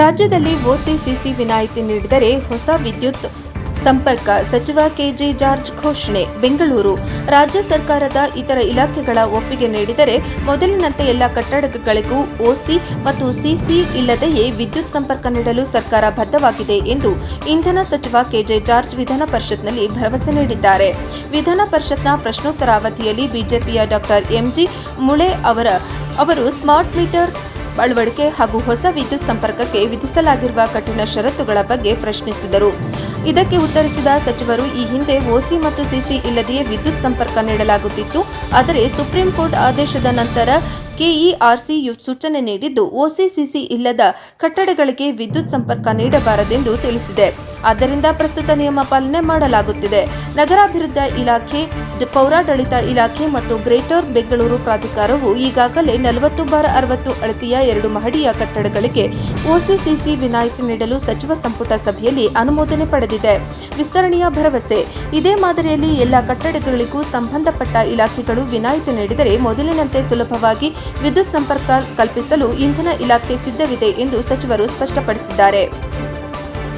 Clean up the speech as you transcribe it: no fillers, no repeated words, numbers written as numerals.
ರಾಜ್ಯದಲ್ಲಿ ಓಸಿಸಿಸಿ ವಿನಾಯಿತಿ ನೀಡಿದರೆ ಹೊಸ ವಿದ್ಯುತ್ ಸಂಪರ್ಕ ಸಚಿವ ಕೆಜೆ ಜಾರ್ಜ್ ಘೋಷಣೆ. ಬೆಂಗಳೂರು: ರಾಜ್ಯ ಸರ್ಕಾರದ ಇತರ ಇಲಾಖೆಗಳ ಒಪ್ಪಿಗೆ ನೀಡಿದರೆ ಮೊದಲಿನಂತೆ ಎಲ್ಲ ಕಟ್ಟಡಗಳಿಗೂ ಓಸಿ ಮತ್ತು ಸಿಸಿ ಇಲ್ಲದೆಯೇ ವಿದ್ಯುತ್ ಸಂಪರ್ಕ ನೀಡಲು ಸರ್ಕಾರ ಬದ್ಧವಾಗಿದೆ ಎಂದು ಇಂಧನ ಸಚಿವ ಕೆಜೆ ಜಾರ್ಜ್ ವಿಧಾನ ಪರಿಷತ್ನಲ್ಲಿ ಭರವಸೆ ನೀಡಿದ್ದಾರೆ. ವಿಧಾನ ಪರಿಷತ್ನ ಪ್ರಶ್ನೋತ್ತರ ಅವಧಿಯಲ್ಲಿ ಬಿಜೆಪಿಯ ಡಾ ಎಂಜಿ ಮುಳೆ ಅವರು ಸ್ಮಾರ್ಟ್ ಮೀಟರ್ ಅಳವಡಿಕೆ ಹಾಗೂ ಹೊಸ ವಿದ್ಯುತ್ ಸಂಪರ್ಕಕ್ಕೆ ವಿಧಿಸಲಾಗಿರುವ ಕಠಿಣ ಷರತ್ತುಗಳ ಬಗ್ಗೆ ಪ್ರಶ್ನಿಸಿದರು. ಇದಕ್ಕೆ ಉತ್ತರಿಸಿದ ಸಚಿವರು, ಈ ಹಿಂದೆ ಓಸಿ ಮತ್ತು ಸಿಸಿ ಇಲ್ಲದೆಯೇ ವಿದ್ಯುತ್ ಸಂಪರ್ಕ ನೀಡಲಾಗುತ್ತಿತ್ತು. ಆದರೆ ಸುಪ್ರೀಂ ಕೋರ್ಟ್ ಆದೇಶದ ನಂತರ ಕೆಇಆರ್ಸಿ ಸೂಚನೆ ನೀಡಿದ್ದು ಓಸಿ ಸಿಸಿ ಇಲ್ಲದ ಕಟ್ಟಡಗಳಿಗೆ ವಿದ್ಯುತ್ ಸಂಪರ್ಕ ನೀಡಬಾರದೆಂದು ತಿಳಿಸಿದೆ. ಆದ್ದರಿಂದ ಪ್ರಸ್ತುತ ನಿಯಮ ಪಾಲನೆ ಮಾಡಲಾಗುತ್ತಿದೆ. ನಗರಾಭಿವೃದ್ಧಿ ಇಲಾಖೆ, ಪೌರಾಡಳಿತ ಇಲಾಖೆ ಮತ್ತು ಗ್ರೇಟರ್ ಬೆಂಗಳೂರು ಪ್ರಾಧಿಕಾರವು ಈಗಾಗಲೇ 40/60 ಅಳತೆಯ 2 ಮಹಡಿಯ ಕಟ್ಟಡಗಳಿಗೆ ಓಸಿಸಿಸಿ ವಿನಾಯಿತಿ ನೀಡಲು ಸಚಿವ ಸಂಪುಟ ಸಭೆಯಲ್ಲಿ ಅನುಮೋದನೆ ಪಡೆದಿದೆ. ವಿಸ್ತರಣೆಯ ಭರವಸೆ. ಇದೇ ಮಾದರಿಯಲ್ಲಿ ಎಲ್ಲ ಕಟ್ಟಡಗಳಿಗೂ ಸಂಬಂಧಪಟ್ಟ ಇಲಾಖೆಗಳು ವಿನಾಯಿತಿ ನೀಡಿದರೆ ಮೊದಲಿನಂತೆ ಸುಲಭವಾಗಿ ವಿದ್ಯುತ್ ಸಂಪರ್ಕ ಕಲ್ಪಿಸಲು ಇಂಧನ ಇಲಾಖೆ ಸಿದ್ಧವಿದೆ ಎಂದು ಸಚಿವರು ಸ್ಪಷ್ಟಪಡಿಸಿದ್ದಾರೆ.